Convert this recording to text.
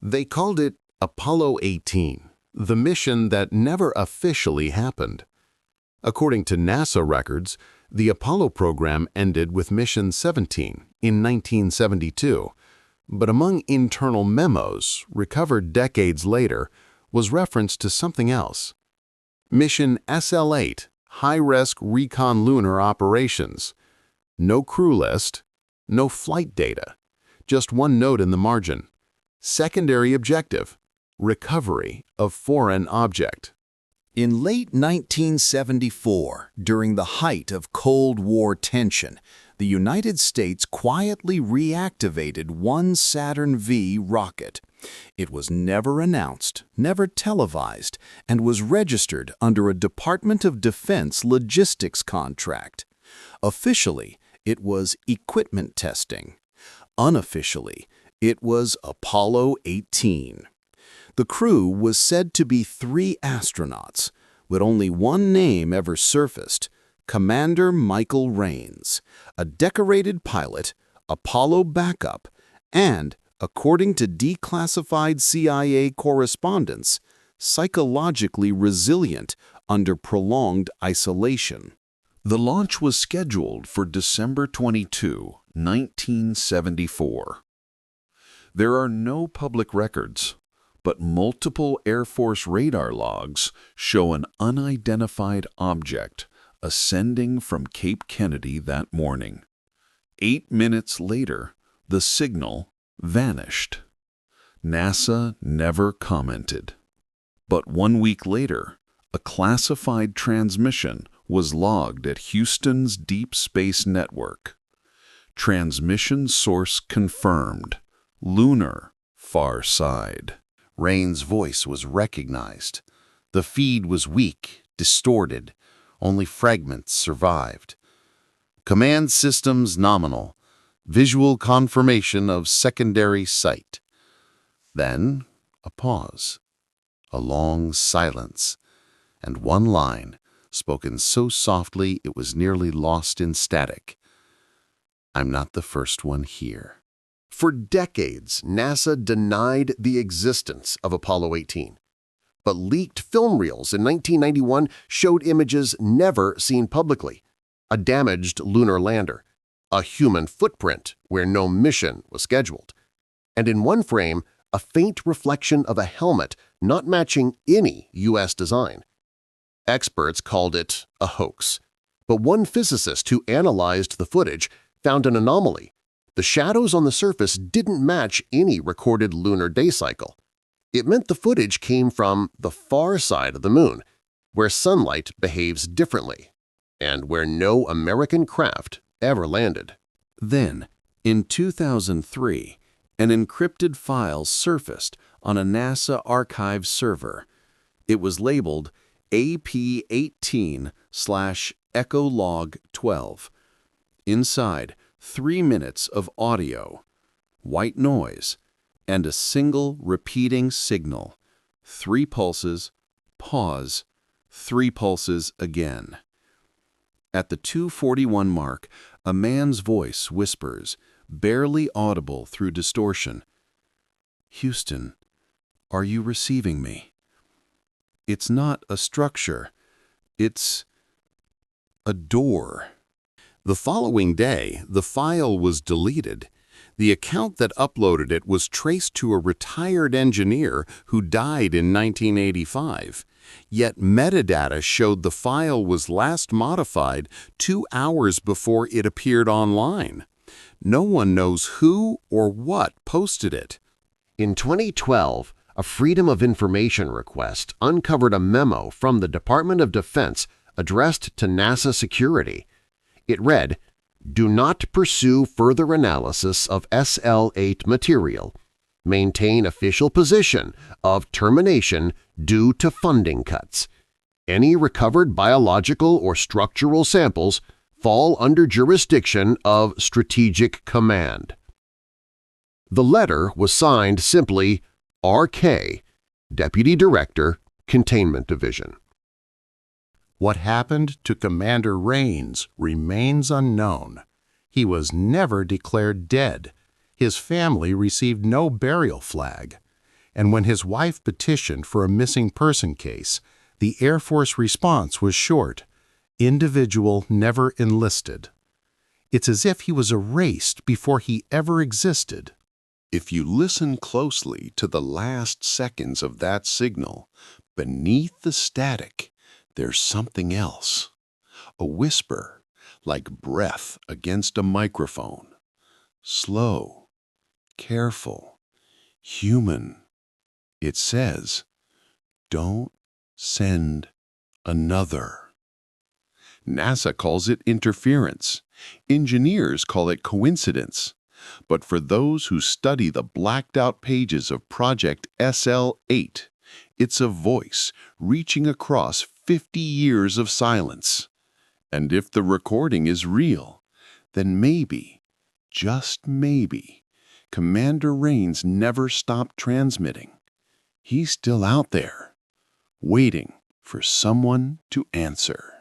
They called it Apollo 18, the mission that never officially happened. According to NASA records, the Apollo program ended with Mission 17 in 1972, but among internal memos recovered decades later was reference to something else. Mission SL8, High-Risk Recon Lunar Operations. No crew list, no flight data, just one note in the margin. Secondary objective, recovery of foreign object. In late 1974, during the height of Cold War tension, the United States quietly reactivated one Saturn V rocket. It was never announced, never televised, and was registered under a Department of Defense logistics contract. Officially, it was equipment testing. Unofficially, it was Apollo 18. The crew was said to be 3 astronauts, with only one name ever surfaced: Commander Michael Raines, a decorated pilot, Apollo backup, and, according to declassified CIA correspondence, psychologically resilient under prolonged isolation. The launch was scheduled for December 22, 1974. There are no public records, but multiple Air Force radar logs show an unidentified object ascending from Cape Kennedy that morning. 8 minutes later, the signal vanished. NASA never commented. But 1 week later, a classified transmission was logged at Houston's Deep Space Network. Transmission source confirmed: lunar far side. Raines' voice was recognized. The feed was weak, distorted. Only fragments survived. Command systems nominal. Visual confirmation of secondary sight. Then a pause. A long silence. And one line, spoken so softly it was nearly lost in static. "I'm not the first one here." For decades, NASA denied the existence of Apollo 18. But leaked film reels in 1991 showed images never seen publicly: a damaged lunar lander, a human footprint where no mission was scheduled, and in one frame, a faint reflection of a helmet not matching any U.S. design. Experts called it a hoax, but one physicist who analyzed the footage found an anomaly. The shadows on the surface didn't match any recorded lunar day cycle. It meant the footage came from the far side of the moon, where sunlight behaves differently, and where no American craft ever landed. Then, in 2003, an encrypted file surfaced on a NASA archive server. It was labeled AP18/EchoLog12. Inside, 3 minutes of audio, white noise, and a single repeating signal: 3 pulses, pause, 3 pulses again. At the 2:41 mark, a man's voice whispers, barely audible through distortion, "Houston, are you receiving me? It's not a structure. It's a door." The following day, the file was deleted. The account that uploaded it was traced to a retired engineer who died in 1985. Yet metadata showed the file was last modified 2 hours before it appeared online. No one knows who or what posted it. In 2012, a Freedom of Information request uncovered a memo from the Department of Defense addressed to NASA security. It read, "Do not pursue further analysis of SL8 material. Maintain official position of termination due to funding cuts. Any recovered biological or structural samples fall under jurisdiction of Strategic Command." The letter was signed simply R.K., Deputy Director, Containment Division. What happened to Commander Raines remains unknown. He was never declared dead. His family received no burial flag. and when his wife petitioned for a missing person case, the Air Force response was short: individual never enlisted. It's as if he was erased before he ever existed. If you listen closely to the last seconds of that signal, beneath the static, there's something else. A whisper, like breath against a microphone. Slow, careful, human. It says, "Don't send another." NASA calls it interference. Engineers call it coincidence. But for those who study the blacked-out pages of Project SL-8, it's a voice reaching across 50 years of silence. And if the recording is real, then maybe, just maybe, Commander Raines never stopped transmitting. He's still out there, waiting for someone to answer.